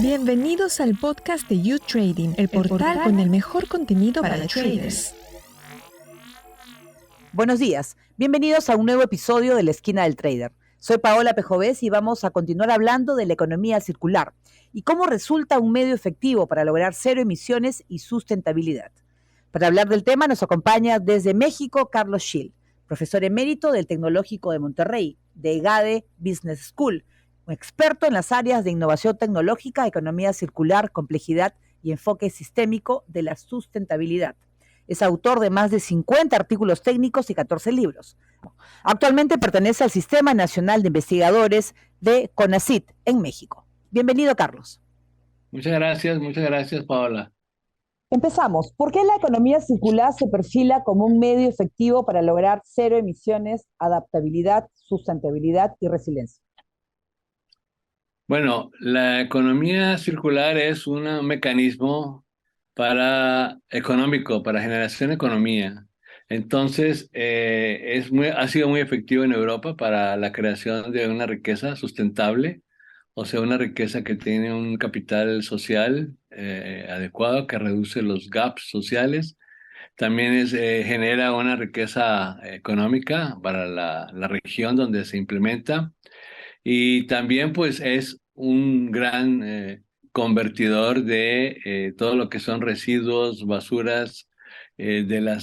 Bienvenidos al podcast de You Trading, el portal con el mejor contenido para traders. Buenos días, bienvenidos a un nuevo episodio de La Esquina del Trader. Soy Paola Pejovés y vamos a continuar hablando de la economía circular y cómo resulta un medio efectivo para lograr cero emisiones y sustentabilidad. Para hablar del tema nos acompaña desde México Carlos Schill, profesor emérito del Tecnológico de Monterrey, de EGADE Business School, un experto en las áreas de innovación tecnológica, economía circular, complejidad y enfoque sistémico de la sustentabilidad. Es autor de más de 50 artículos técnicos y 14 libros. Actualmente pertenece al Sistema Nacional de Investigadores de CONACYT en México. Bienvenido, Carlos. Muchas gracias, Paola. Empezamos. ¿Por qué la economía circular se perfila como un medio efectivo para lograr cero emisiones, adaptabilidad, sustentabilidad y resiliencia? Bueno, la economía circular es un mecanismo económico, para generación de economía. Entonces, ha sido muy efectivo en Europa para la creación de una riqueza sustentable, o sea, una riqueza que tiene un capital social adecuado, que reduce los gaps sociales. También genera una riqueza económica para la región donde se implementa. Y también pues es un gran convertidor de todo lo que son residuos, basuras de la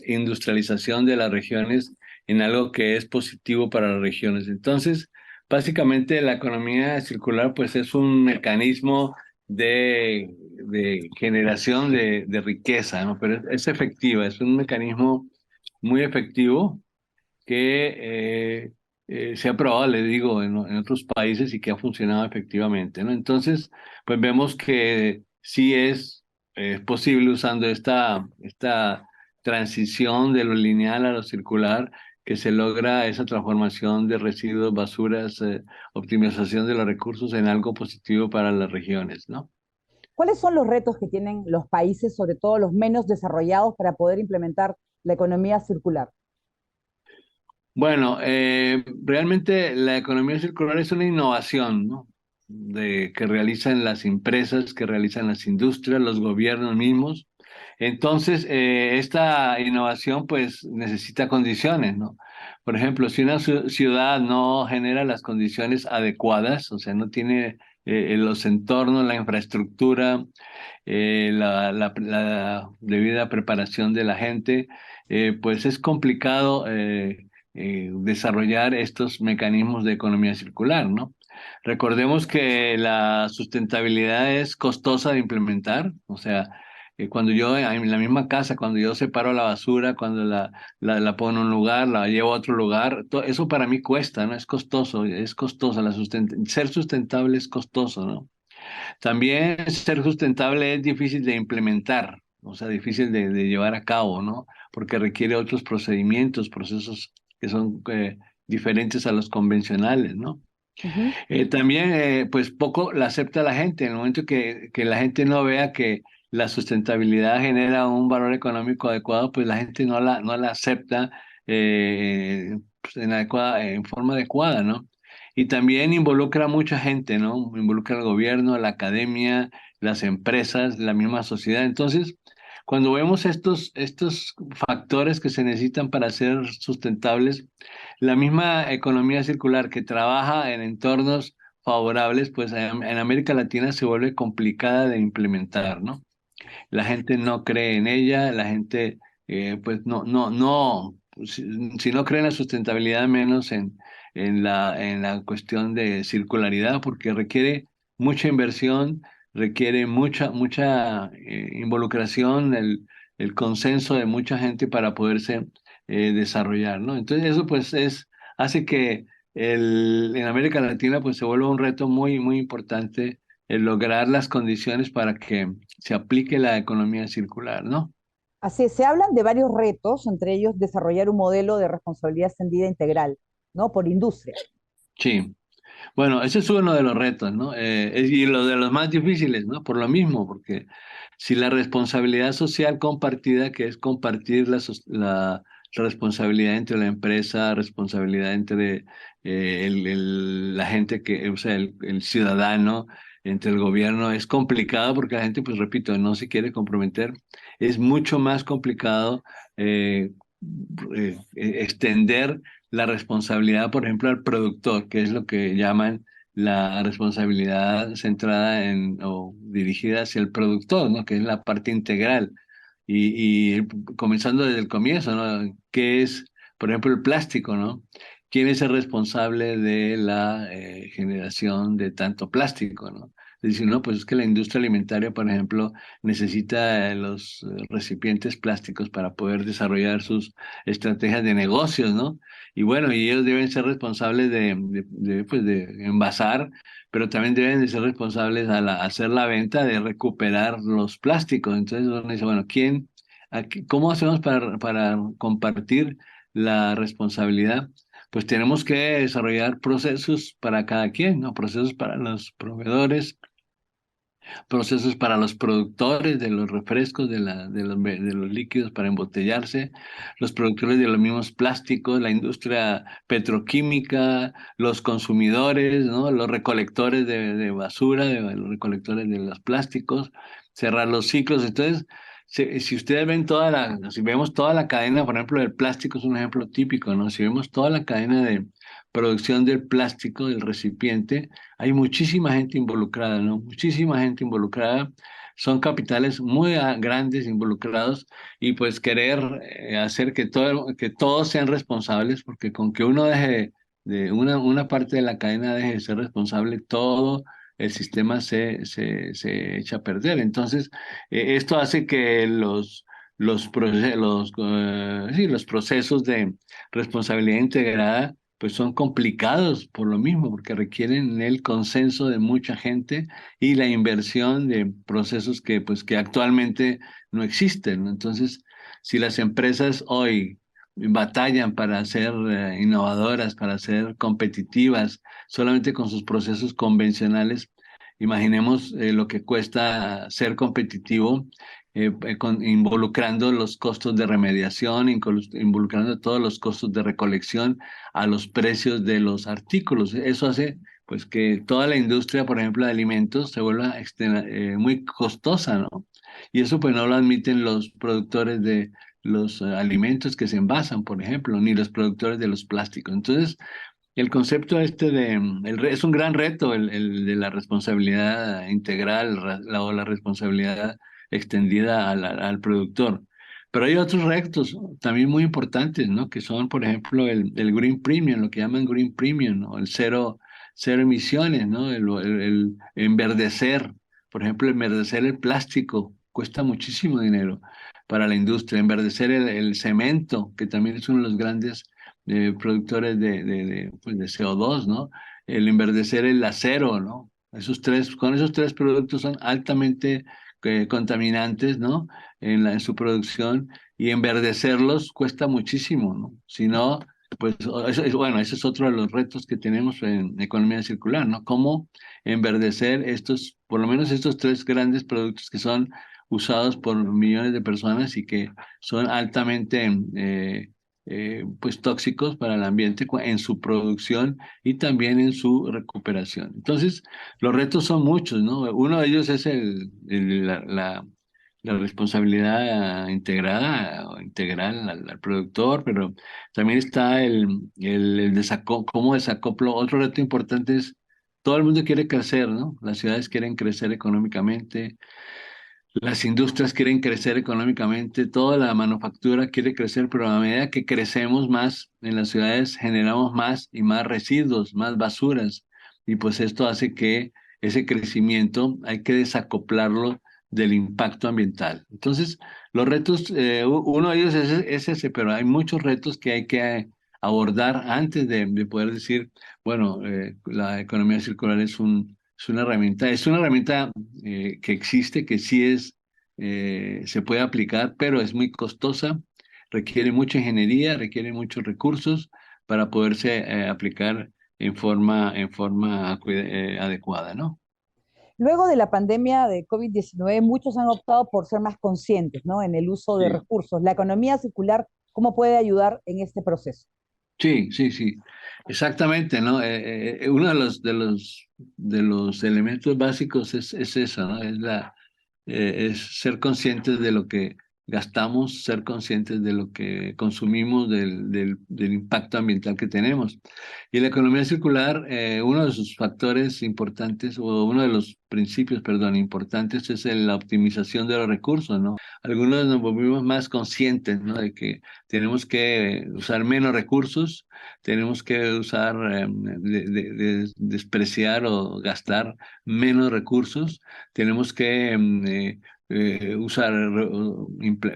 industrialización de las regiones en algo que es positivo para las regiones. Entonces, básicamente la economía circular pues es un mecanismo de generación de riqueza, ¿no? Pero es efectiva, es un mecanismo muy efectivo que se ha probado, le digo, en otros países y que ha funcionado efectivamente, ¿no? Entonces, pues vemos que sí es posible usando esta transición de lo lineal a lo circular, que se logra esa transformación de residuos, basuras, optimización de los recursos en algo positivo para las regiones, ¿no? ¿Cuáles son los retos que tienen los países, sobre todo los menos desarrollados, para poder implementar la economía circular? Bueno, realmente la economía circular es una innovación, ¿no? Que realizan las empresas, que realizan las industrias, los gobiernos mismos. Entonces, esta innovación pues necesita condiciones, ¿no? Por ejemplo, si una ciudad no genera las condiciones adecuadas, o sea, no tiene los entornos, la infraestructura, la debida preparación de la gente, pues es complicado desarrollar estos mecanismos de economía circular, ¿no? Recordemos que la sustentabilidad es costosa de implementar, o sea, cuando yo en la misma casa, cuando yo separo la basura, cuando la pongo en un lugar, la llevo a otro lugar, eso para mí cuesta, ¿no? Es costoso, ser sustentable es costoso, ¿no? También ser sustentable es difícil de implementar, o sea, difícil de llevar a cabo, ¿no? Porque requiere otros procedimientos, procesos que son diferentes a los convencionales, ¿no? Ujú. También, pues poco la acepta la gente. En el momento que la gente no vea que la sustentabilidad genera un valor económico adecuado, pues la gente no la acepta pues, en forma adecuada, ¿no? Y también involucra a mucha gente, ¿no? Involucra al gobierno, la academia, las empresas, la misma sociedad. Entonces, cuando vemos estos factores que se necesitan para ser sustentables, la misma economía circular que trabaja en entornos favorables, pues en América Latina se vuelve complicada de implementar, ¿no? La gente no cree en ella, la gente, pues no, si no cree en la sustentabilidad, menos en la cuestión de circularidad, porque requiere mucha inversión, requiere mucha involucración, el consenso de mucha gente para poderse desarrollar, ¿no? Entonces eso pues hace que en América Latina pues se vuelva un reto muy, muy importante el lograr las condiciones para que se aplique la economía circular, ¿no? Así es, se hablan de varios retos, entre ellos desarrollar un modelo de responsabilidad extendida integral, ¿no? Por industria. Sí. Bueno, ese es uno de los retos, ¿no? Y lo de los más difíciles, ¿no? Por lo mismo, porque si la responsabilidad social compartida, que es compartir responsabilidad entre la empresa, responsabilidad entre la gente o sea, el ciudadano, entre el gobierno. Es complicado porque la gente, pues repito, no se quiere comprometer. Es mucho más complicado eh, extender la responsabilidad, por ejemplo, al productor, que es lo que llaman la responsabilidad centrada o dirigida hacia el productor, ¿no? Que es la parte integral. Y comenzando desde el comienzo, ¿no? ¿Qué es, por ejemplo, el plástico, ¿no? ¿Quién es el responsable de la generación de tanto plástico, ¿no? Es decir, no, pues es que la industria alimentaria, por ejemplo, necesita los recipientes plásticos para poder desarrollar sus estrategias de negocios, ¿no? Y bueno, y ellos deben ser responsables pues de envasar, pero también deben de ser responsables hacer la venta de recuperar los plásticos. Entonces uno dice, bueno, ¿cómo hacemos para compartir la responsabilidad? Pues tenemos que desarrollar procesos para cada quien, ¿no? Procesos para los proveedores, procesos para los productores de los refrescos, de los líquidos para embotellarse, los productores de los mismos plásticos, la industria petroquímica, los consumidores, ¿no? Los recolectores de basura, los recolectores de los plásticos, cerrar los ciclos. Entonces, si ustedes ven si vemos toda la cadena, por ejemplo, del plástico es un ejemplo típico, ¿no? Si vemos toda la cadena de producción del plástico, del recipiente, hay muchísima gente involucrada, ¿no? Muchísima gente involucrada. Son capitales muy grandes involucrados y pues querer hacer que todos sean responsables, porque con que uno deje una parte de la cadena deje de ser responsable, todo el sistema se echa a perder. Entonces, esto hace que los procesos de responsabilidad integrada pues son complicados por lo mismo, porque requieren el consenso de mucha gente y la inversión de procesos que actualmente no existen, ¿no? Entonces, si las empresas hoy batallan para ser innovadoras, para ser competitivas, solamente con sus procesos convencionales, imaginemos lo que cuesta ser competitivo involucrando los costos de remediación, involucrando todos los costos de recolección a los precios de los artículos. Eso hace pues que toda la industria, por ejemplo, de alimentos se vuelva muy costosa, ¿no? Y eso pues no lo admiten los productores de los alimentos que se envasan, por ejemplo, ni los productores de los plásticos. Entonces, el concepto es un gran reto el de la responsabilidad integral o la responsabilidad extendida al productor. Pero hay otros retos también muy importantes, ¿no? Que son, por ejemplo, el Green Premium, lo que llaman Green Premium, o el cero emisiones, ¿no? El enverdecer, por ejemplo, enverdecer el plástico cuesta muchísimo dinero para la industria. Enverdecer el cemento, que también es uno de los grandes productores pues de CO2, ¿no? El enverdecer el acero, ¿no? Con esos tres productos son altamente contaminantes, ¿no? En su producción y enverdecerlos cuesta muchísimo, ¿no? Si no, pues bueno, ese es otro de los retos que tenemos en economía circular, ¿no? Cómo enverdecer por lo menos estos tres grandes productos que son usados por millones de personas y que son altamente pues tóxicos para el ambiente en su producción y también en su recuperación. Entonces, los retos son muchos, ¿no? Uno de ellos es la responsabilidad integrada o integral al productor, pero también está cómo desacoplo. Otro reto importante es, todo el mundo quiere crecer, ¿no? Las ciudades quieren crecer económicamente, las industrias quieren crecer económicamente, toda la manufactura quiere crecer, pero a medida que crecemos más en las ciudades generamos más y más residuos, más basuras, y pues esto hace que ese crecimiento hay que desacoplarlo del impacto ambiental. Entonces, los retos, uno de ellos es ese, pero hay muchos retos que hay que abordar antes de poder decir, bueno, la economía circular es una herramienta que existe, que sí se puede aplicar, pero es muy costosa, requiere mucha ingeniería, requiere muchos recursos para poderse aplicar en forma adecuada, ¿no? Luego de la pandemia de COVID-19, muchos han optado por ser más conscientes, ¿no? En el uso de Sí. recursos. La economía circular ¿Cómo puede ayudar en este proceso? Sí, sí, sí, exactamente, ¿no? Uno de los elementos básicos es eso, ¿no? Es ser conscientes de lo que gastamos, ser conscientes de lo que consumimos, del impacto ambiental que tenemos. Y la economía circular, uno de sus factores importantes, o uno de los principios, perdón, importantes es la optimización de los recursos, ¿no? Algunos nos volvimos más conscientes, ¿no? De que tenemos que usar menos recursos, tenemos que usar, despreciar o gastar menos recursos, tenemos que usar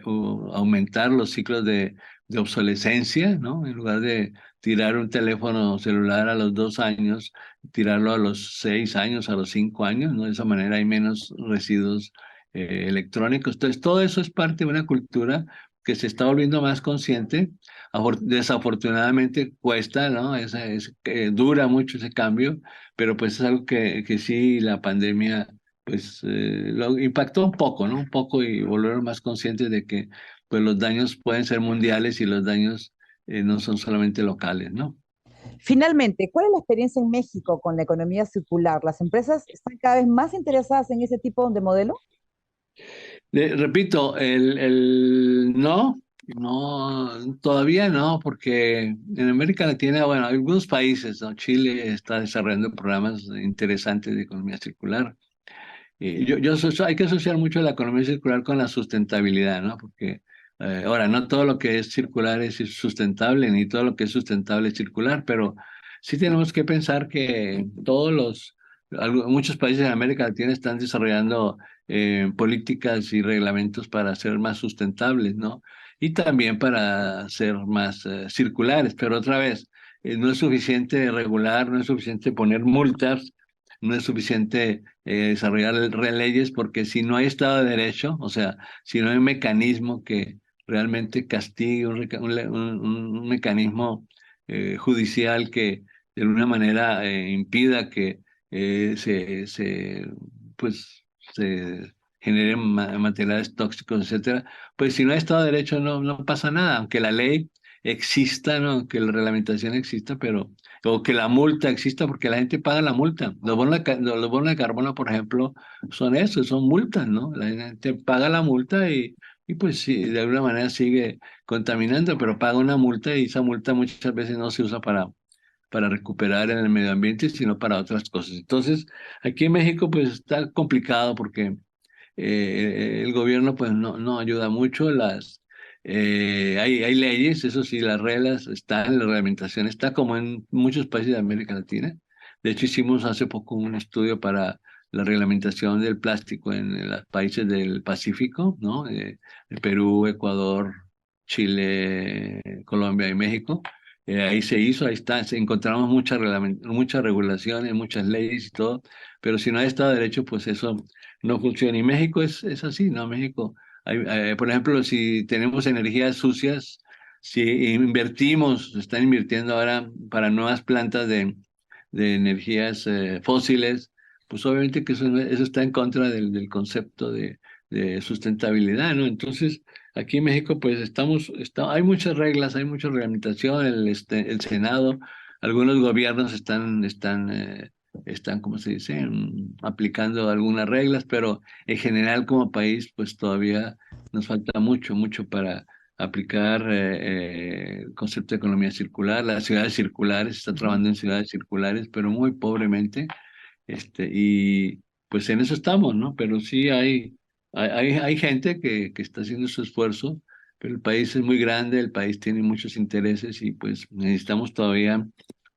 o aumentar los ciclos de obsolescencia, ¿no? En lugar de tirar un teléfono celular a los 2 años, tirarlo a los 6 años, a los 5 años, ¿no? De esa manera hay menos residuos electrónicos. Entonces, todo eso es parte de una cultura que se está volviendo más consciente. Desafortunadamente cuesta, ¿no? Dura mucho ese cambio, pero pues es algo que sí la pandemia pues lo impactó un poco, ¿no? Un poco y volvieron más conscientes de que pues los daños pueden ser mundiales y los daños no son solamente locales, ¿no? Finalmente, ¿cuál es la experiencia en México con la economía circular? ¿Las empresas están cada vez más interesadas en ese tipo de modelo? Repito, no, no, todavía no, porque en América Latina, bueno, algunos países, ¿no? Chile está desarrollando programas interesantes de economía circular. Hay que asociar mucho la economía circular con la sustentabilidad, ¿no? Porque ahora, no todo lo que es circular es sustentable, ni todo lo que es sustentable es circular, pero sí tenemos que pensar que muchos países de América Latina están desarrollando políticas y reglamentos para ser más sustentables, ¿no? Y también para ser más circulares, pero otra vez, no es suficiente regular, no es suficiente poner multas, no es suficiente desarrollar leyes, porque si no hay Estado de Derecho, o sea, si no hay un mecanismo que realmente castigue, un mecanismo judicial que de alguna manera impida que pues, se generen materiales tóxicos, etcétera, pues si no hay Estado de Derecho no pasa nada, aunque la ley exista, ¿no? Aunque la reglamentación exista, pero o que la multa exista porque la gente paga la multa. Los bonos de carbono, por ejemplo, son eso, son multas, ¿no? La gente paga la multa y pues sí, de alguna manera sigue contaminando, pero paga una multa y esa multa muchas veces no se usa para recuperar en el medio ambiente, sino para otras cosas. Entonces, aquí en México pues está complicado porque el gobierno pues no ayuda mucho, hay leyes, eso sí, las reglas están, la reglamentación está como en muchos países de América Latina. De hecho, hicimos hace poco un estudio para la reglamentación del plástico en los países del Pacífico, ¿no? Perú, Ecuador, Chile, Colombia y México. Ahí se hizo, ahí está, encontramos muchas regulaciones, muchas leyes y todo, pero si no hay Estado de Derecho, pues eso no funciona. Y México es así, ¿no? México, por ejemplo, si tenemos energías sucias, si invertimos, se están invirtiendo ahora para nuevas plantas de energías fósiles, pues obviamente que eso está en contra del concepto de sustentabilidad, ¿no? Entonces, aquí en México, pues hay muchas reglas, hay mucha reglamentación, el Senado, algunos gobiernos están, ¿cómo se dice?, aplicando algunas reglas, pero en general como país, pues todavía nos falta mucho para aplicar el concepto de economía circular. Las ciudades circulares, se está trabajando en ciudades circulares, pero muy pobremente, y pues en eso estamos, ¿no? Pero sí hay gente que está haciendo su esfuerzo, pero el país es muy grande, el país tiene muchos intereses y pues necesitamos todavía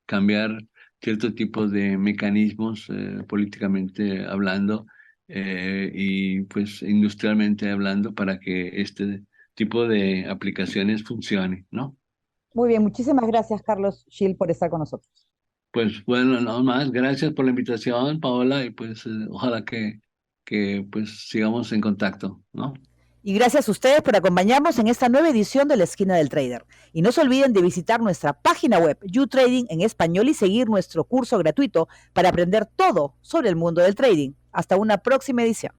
cambiar ciertos tipos de mecanismos políticamente hablando y pues industrialmente hablando para que este tipo de aplicaciones funcione, ¿no? Muy bien, muchísimas gracias, Carlos Gil, por estar con nosotros. Pues bueno, nada más, gracias por la invitación, Paola, y pues ojalá que pues sigamos en contacto, ¿no? Y gracias a ustedes por acompañarnos en esta nueva edición de La Esquina del Trader. Y no se olviden de visitar nuestra página web, YouTrading en español, y seguir nuestro curso gratuito para aprender todo sobre el mundo del trading. Hasta una próxima edición.